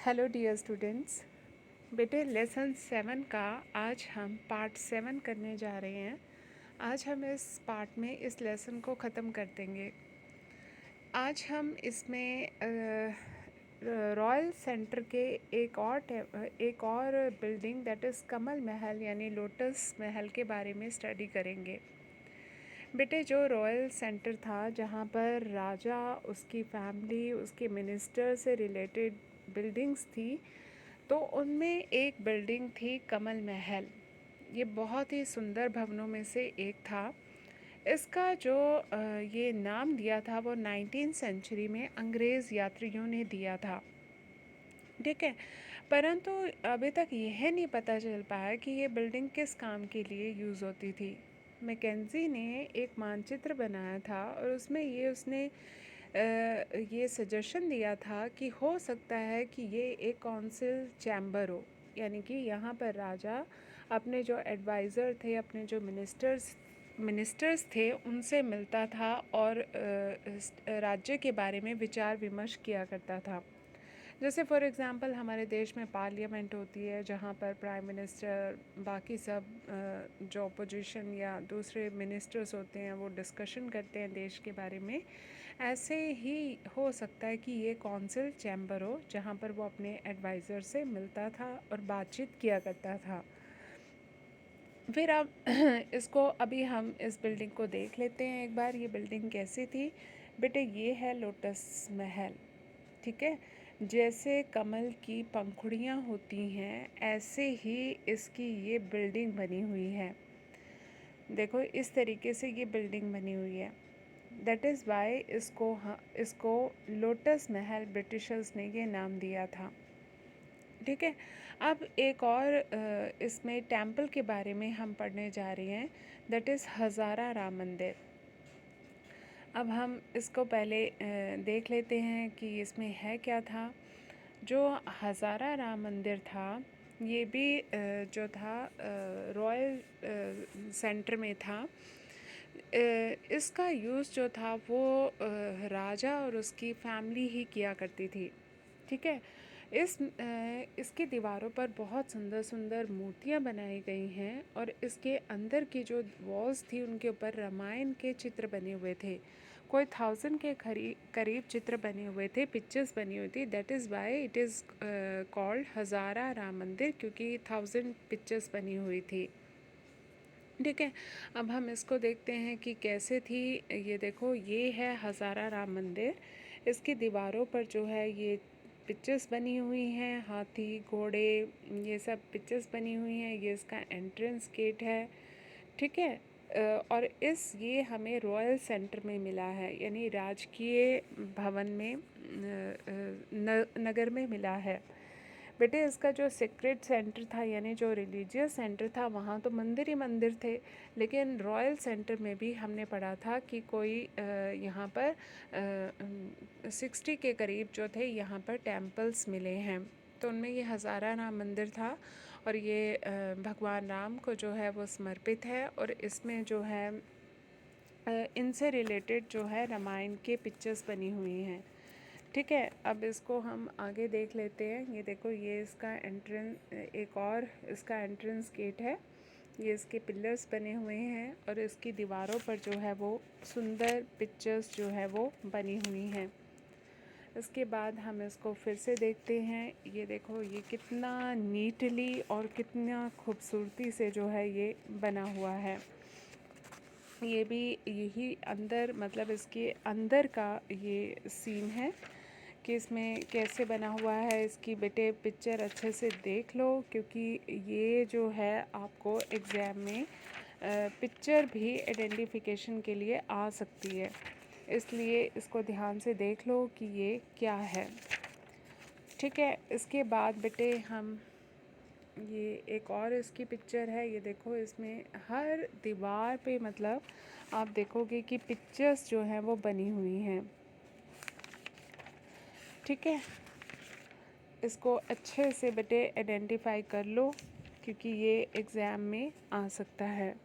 Hello dear students. बेटे lesson 7 का आज हम पार्ट 7 करने जा रहे हैं। आज हम इस पार्ट में इस लेसन को ख़त्म कर देंगे। आज हम इसमें रॉयल सेंटर के एक और बिल्डिंग दैट इज़ कमल महल यानी लोटस महल के बारे में स्टडी करेंगे। बेटे जो रॉयल सेंटर था जहाँ पर राजा, उसकी फैमिली, उसके मिनिस्टर से रिलेटेड बिल्डिंग्स थी, तो उनमें एक बिल्डिंग थी कमल महल। ये बहुत ही सुंदर भवनों में से एक था। इसका जो ये नाम दिया था वो 19वीं सेंचुरी में अंग्रेज़ यात्रियों ने दिया था, ठीक है। परंतु अभी तक यह नहीं पता चल पाया कि ये बिल्डिंग किस काम के लिए यूज़ होती थी। मैकेंजी ने एक मानचित्र बनाया था और उसमें उसने ये सजेशन दिया था कि हो सकता है कि ये एक काउंसिल चैम्बर हो, यानी कि यहाँ पर राजा अपने जो एडवाइज़र थे, अपने जो मिनिस्टर्स थे, उनसे मिलता था और राज्य के बारे में विचार विमर्श किया करता था। जैसे फॉर एग्ज़ाम्पल हमारे देश में पार्लियामेंट होती है जहाँ पर प्राइम मिनिस्टर, बाकी सब जो अपोजिशन या दूसरे मिनिस्टर्स होते हैं वो डिस्कशन करते हैं देश के बारे में। ऐसे ही हो सकता है कि ये काउंसिल चैम्बर हो जहाँ पर वो अपने एडवाइज़र से मिलता था और बातचीत किया करता था। फिर अब इसको अभी हम इस बिल्डिंग को देख लेते हैं एक बार। ये बिल्डिंग कैसी थी बेटे? ये है लोटस महल, ठीक है। जैसे कमल की पंखुड़ियाँ होती हैं ऐसे ही इसकी ये बिल्डिंग बनी हुई है। देखो इस तरीके से ये बिल्डिंग बनी हुई है। दैट इज़ वाई इसको लोटस महल ब्रिटिशर्स ने ये नाम दिया था, ठीक है। अब एक और इसमें टेम्पल के बारे में हम पढ़ने जा रहे हैं, दैट इज़ हज़ारा राम मंदिर। अब हम इसको पहले देख लेते हैं कि इसमें है क्या था। जो हज़ारा राम मंदिर था ये भी जो था रॉयल सेंटर में था। इसका यूज़ जो था वो राजा और उसकी फैमिली ही किया करती थी, ठीक है। इसकी दीवारों पर बहुत सुंदर सुंदर मूर्तियाँ बनाई गई हैं और इसके अंदर की जो वॉल्स थी उनके ऊपर रामायण के चित्र बने हुए थे। कोई 1000 के करीब चित्र बने हुए थे, पिक्चर्स बनी हुई थी। That is why it is called Hazara Ram Mandir, क्योंकि 1000 पिक्चर्स बनी हुई थी, ठीक है। अब हम इसको देखते हैं कि कैसे थी। ये देखो, ये है हज़ारा राम मंदिर। इसकी दीवारों पर जो है ये पिक्चर्स बनी हुई हैं, हाथी, घोड़े, ये सब पिक्चर्स बनी हुई हैं। ये इसका एंट्रेंस गेट है, ठीक है। और ये हमें रॉयल सेंटर में मिला है, यानी राजकीय भवन में नगर में मिला है। बेटे इसका जो सीक्रेट सेंटर था यानी जो रिलीजियस सेंटर था वहाँ तो मंदिर ही मंदिर थे, लेकिन रॉयल सेंटर में भी हमने पढ़ा था कि कोई यहाँ पर 60 के करीब जो थे यहाँ पर टेम्पल्स मिले हैं। तो उनमें ये हज़ारा राम मंदिर था और ये भगवान राम को जो है वो समर्पित है। और इसमें जो है इनसे रिलेटेड जो है रामायण के पिक्चर्स बनी हुई हैं, ठीक है। अब इसको हम आगे देख लेते हैं। ये देखो, ये इसका एक और इसका एंट्रेंस गेट है। ये इसके पिलर्स बने हुए हैं और इसकी दीवारों पर जो है वो सुंदर पिक्चर्स जो है वो बनी हुई हैं। इसके बाद हम इसको फिर से देखते हैं। ये देखो, ये कितना नीटली और कितना खूबसूरती से जो है ये बना हुआ है। ये भी यही अंदर, मतलब इसके अंदर का ये सीन है कि इसमें कैसे बना हुआ है। इसकी बेटे पिक्चर अच्छे से देख लो, क्योंकि ये जो है आपको एग्ज़ाम में पिक्चर भी आइडेंटिफिकेशन के लिए आ सकती है, इसलिए इसको ध्यान से देख लो कि ये क्या है, ठीक है। इसके बाद बेटे हम ये एक और इसकी पिक्चर है। ये देखो, इसमें हर दीवार पे मतलब आप देखोगे कि पिक्चर्स जो हैं वो बनी हुई हैं, ठीक है। इसको अच्छे से बेटे आइडेंटिफाई कर लो, क्योंकि ये एग्ज़ाम में आ सकता है।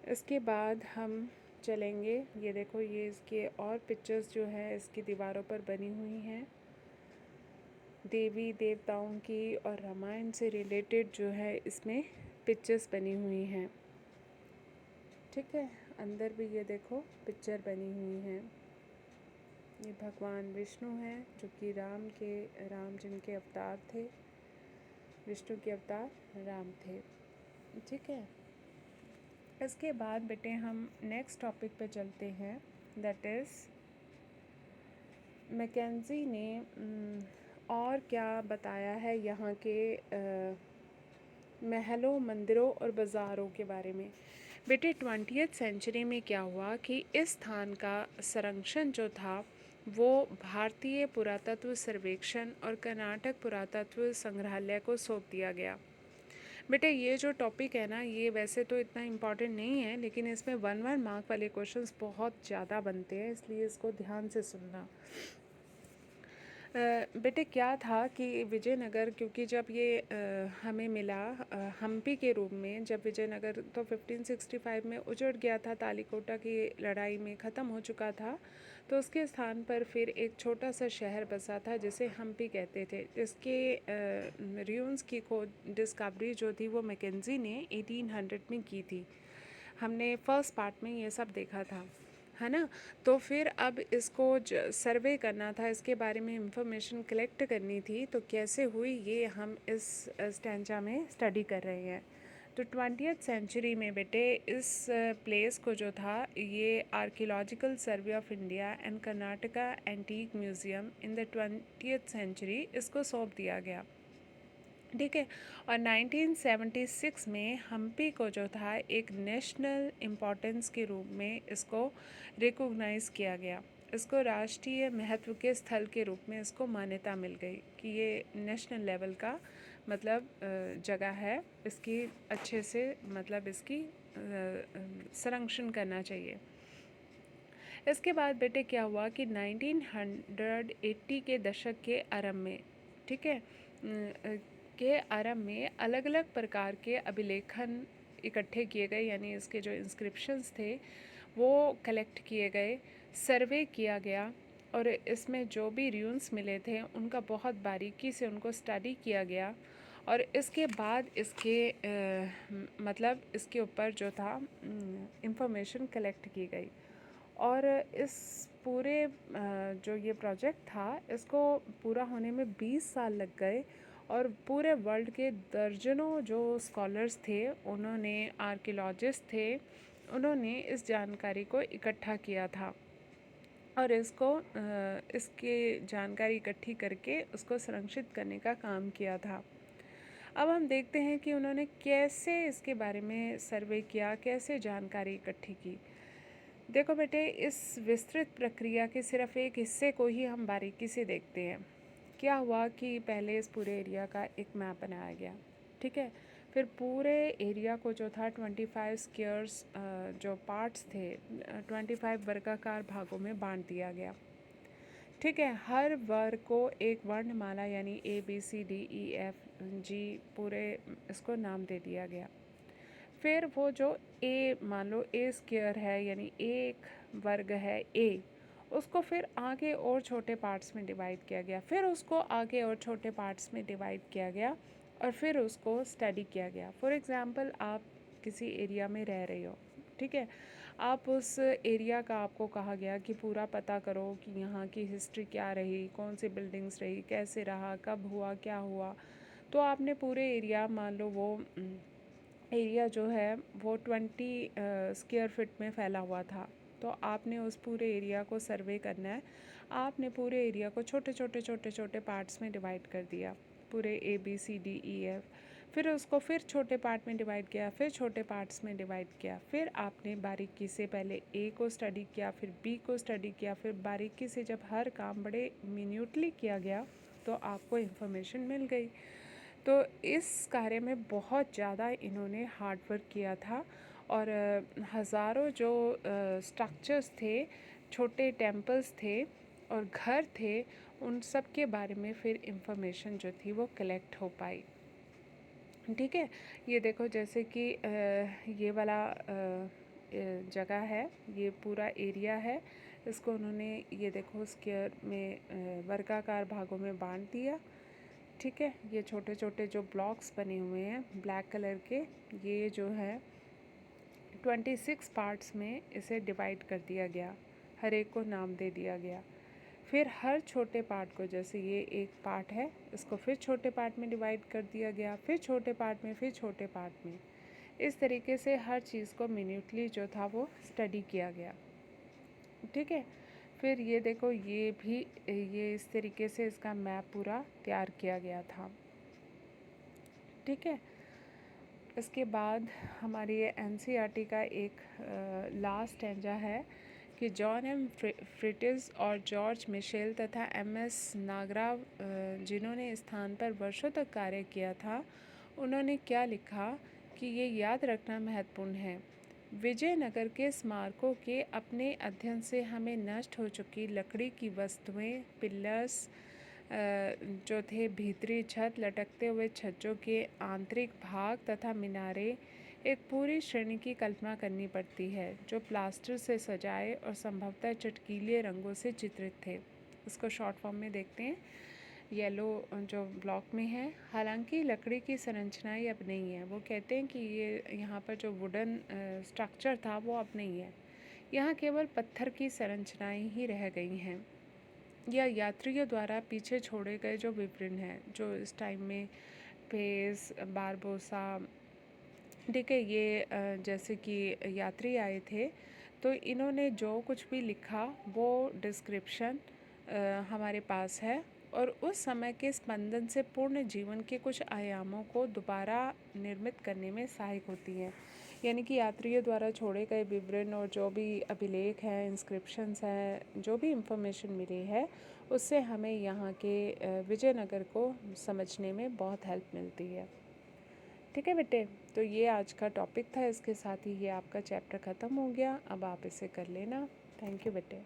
इसके बाद हम चलेंगे। ये देखो, ये इसके और पिक्चर्स जो है इसकी दीवारों पर बनी हुई हैं। देवी देवताओं की और रामायण से रिलेटेड जो है इसमें पिक्चर्स बनी हुई हैं। ठीक है, अंदर भी ये देखो पिक्चर बनी हुई हैं। ये भगवान विष्णु हैं जो कि राम जिनके अवतार थे, विष्णु के अवतार राम थे। ठीक है, इसके बाद बेटे हम नेक्स्ट टॉपिक पे चलते हैं, दैट इज़ मैकेंजी ने और क्या बताया है यहाँ के महलों, मंदिरों और बाज़ारों के बारे में। बेटे 20th सेंचुरी में क्या हुआ कि इस स्थान का संरक्षण जो था वो भारतीय पुरातत्व सर्वेक्षण और कर्नाटक पुरातत्व संग्रहालय को सौंप दिया गया। बेटे ये जो टॉपिक है ना, ये वैसे तो इतना इम्पॉर्टेंट नहीं है, लेकिन इसमें 1 मार्क वाले क्वेश्चंस बहुत ज़्यादा बनते हैं, इसलिए इसको ध्यान से सुनना। बेटे क्या था कि विजयनगर, क्योंकि जब ये हमें मिला हम्पी के रूप में, जब विजयनगर तो 1565 में उजड़ गया था, तालीकोटा की लड़ाई में ख़त्म हो चुका था, तो उसके स्थान पर फिर एक छोटा सा शहर बसा था जिसे हम्पी कहते थे, जिसके रियून्स की खोज डिस्कवरी जो थी वो मैकेंजी ने 1800 में की थी। हमने फर्स्ट पार्ट में ये सब देखा था, है ना। तो फिर अब इसको सर्वे करना था, इसके बारे में इंफॉर्मेशन कलेक्ट करनी थी, तो कैसे हुई ये हम इस स्टैंजा में स्टडी कर रहे हैं। तो 20th सेंचुरी में बेटे इस प्लेस को जो था ये archaeological survey of India and Karnataka antique museum in the 20th century इसको सौंप दिया गया। ठीक है, और 1976 में हम्पी को जो था एक नेशनल इम्पोर्टेंस के रूप में इसको रिकॉग्नाइज़ किया गया। इसको राष्ट्रीय महत्व के स्थल के रूप में इसको मान्यता मिल गई कि ये नेशनल लेवल का मतलब जगह है, इसकी अच्छे से मतलब इसकी संरक्षण करना चाहिए। इसके बाद बेटे क्या हुआ कि 1980 के दशक के आरंभ में, ठीक है, के आरंभ में अलग अलग प्रकार के अभिलेखन इकट्ठे किए गए, यानी इसके जो इंस्क्रिप्शंस थे वो कलेक्ट किए गए, सर्वे किया गया, और इसमें जो भी र्यून्स मिले थे उनका बहुत बारीकी से उनको स्टडी किया गया, और इसके बाद इसके मतलब इसके ऊपर जो था इंफॉर्मेशन कलेक्ट की गई। और इस पूरे जो ये प्रोजेक्ट था इसको पूरा होने में 20 साल लग गए, और पूरे वर्ल्ड के दर्जनों जो स्कॉलर्स थे, उन्होंने आर्कियोलॉजिस्ट थे, उन्होंने इस जानकारी को इकट्ठा किया था और इसको इसकी जानकारी इकट्ठी करके उसको संरक्षित करने का काम किया था। अब हम देखते हैं कि उन्होंने कैसे इसके बारे में सर्वे किया, कैसे जानकारी इकट्ठी की। देखो बेटे, इस विस्तृत प्रक्रिया के सिर्फ एक हिस्से को ही हम बारीकी से देखते हैं। क्या हुआ कि पहले इस पूरे एरिया का एक मैप बनाया गया, ठीक है, फिर पूरे एरिया को जो था 25 स्क्वायर्स जो पार्ट्स थे 25 वर्गाकार भागों में बांट दिया गया। ठीक है, हर वर्ग को एक वर्णमाला यानी ABCDEFG पूरे इसको नाम दे दिया गया। फिर वो जो ए, मान लो ए स्क्वायर है यानी एक वर्ग है ए, उसको फिर आगे और छोटे पार्ट्स में डिवाइड किया गया, फिर उसको आगे और छोटे पार्ट्स में डिवाइड किया गया, और फिर उसको स्टडी किया गया। फॉर एग्ज़ाम्पल, आप किसी एरिया में रह रहे हो, ठीक है, आप उस एरिया का आपको कहा गया कि पूरा पता करो कि यहाँ की हिस्ट्री क्या रही, कौन सी बिल्डिंग्स रही, कैसे रहा, कब हुआ, क्या हुआ। तो आपने पूरे एरिया, मान लो वो एरिया जो है वो 20 स्क्वायर फीट में फैला हुआ था, तो आपने उस पूरे एरिया को सर्वे करना है। आपने पूरे एरिया को छोटे छोटे छोटे छोटे पार्ट्स में डिवाइड कर दिया, पूरे ABCDEF, फिर उसको फिर छोटे पार्ट में डिवाइड किया, फिर छोटे पार्ट्स में डिवाइड किया, फिर आपने बारीकी से पहले A को स्टडी किया, फिर B को स्टडी किया, फिर बारीकी से जब हर काम बड़े मिन्यूटली किया गया तो आपको इन्फॉर्मेशन मिल गई। तो इस कार्य में बहुत ज़्यादा इन्होंने हार्ड वर्क किया था, और हज़ारों जो स्ट्रक्चर्स थे, छोटे टेम्पल्स थे और घर थे, उन सब के बारे में फिर इंफॉर्मेशन जो थी वो कलेक्ट हो पाई। ठीक है, ये देखो जैसे कि ये वाला जगह है, ये पूरा एरिया है, इसको उन्होंने ये देखो स्क्वायर में वर्गाकार भागों में बांट दिया। ठीक है, ये छोटे छोटे जो ब्लॉक्स बने हुए हैं ब्लैक कलर के, ये जो है 26 पार्ट्स में इसे डिवाइड कर दिया गया, हर एक को नाम दे दिया गया। फिर हर छोटे पार्ट को, जैसे ये एक पार्ट है, इसको फिर छोटे पार्ट में डिवाइड कर दिया गया, फिर छोटे पार्ट में, फिर छोटे पार्ट में। इस तरीके से हर चीज़ को मिन्यूटली जो था वो स्टडी किया गया। ठीक है, फिर ये देखो, ये भी ये इस तरीके से इसका मैप पूरा तैयार किया गया था। ठीक है, इसके बाद हमारी ये एनसीईआरटी का एक लास्ट स्टैंजा है कि जॉन एम फ्रिटिज और जॉर्ज मिशेल तथा एमएस नागराव, जिन्होंने इस स्थान पर वर्षों तक कार्य किया था, उन्होंने क्या लिखा कि ये याद रखना महत्वपूर्ण है, विजयनगर के स्मारकों के अपने अध्ययन से हमें नष्ट हो चुकी लकड़ी की वस्तुएं, पिलर्स जो थे, भीतरी छत, लटकते हुए छज्जों के आंतरिक भाग तथा मीनारे, एक पूरी श्रेणी की कल्पना करनी पड़ती है जो प्लास्टर से सजाए और संभवतः चटकीले रंगों से चित्रित थे। इसको शॉर्ट फॉर्म में देखते हैं, येलो जो ब्लॉक में है। हालांकि लकड़ी की संरचनाएं अब नहीं है, वो कहते हैं कि ये यहाँ पर जो वुडन स्ट्रक्चर था वो अब नहीं है, यहाँ केवल पत्थर की संरचनाएं ही रह गई हैं या यात्रियों द्वारा पीछे छोड़े गए जो विवरण हैं, जो इस टाइम में पेस, बारबोसा, ठीक है, ये जैसे कि यात्री आए थे तो इन्होंने जो कुछ भी लिखा वो डिस्क्रिप्शन हमारे पास है और उस समय के स्पंदन से पूर्ण जीवन के कुछ आयामों को दोबारा निर्मित करने में सहायक होती हैं। यानी कि यात्रियों द्वारा छोड़े गए विवरण और जो भी अभिलेख हैं, इंस्क्रिप्शंस हैं, जो भी इंफॉर्मेशन मिली है, उससे हमें यहाँ के विजयनगर को समझने में बहुत हेल्प मिलती है। ठीक है बेटे, तो ये आज का टॉपिक था, इसके साथ ही ये आपका चैप्टर ख़त्म हो गया। अब आप इसे कर लेना। थैंक यू बेटे।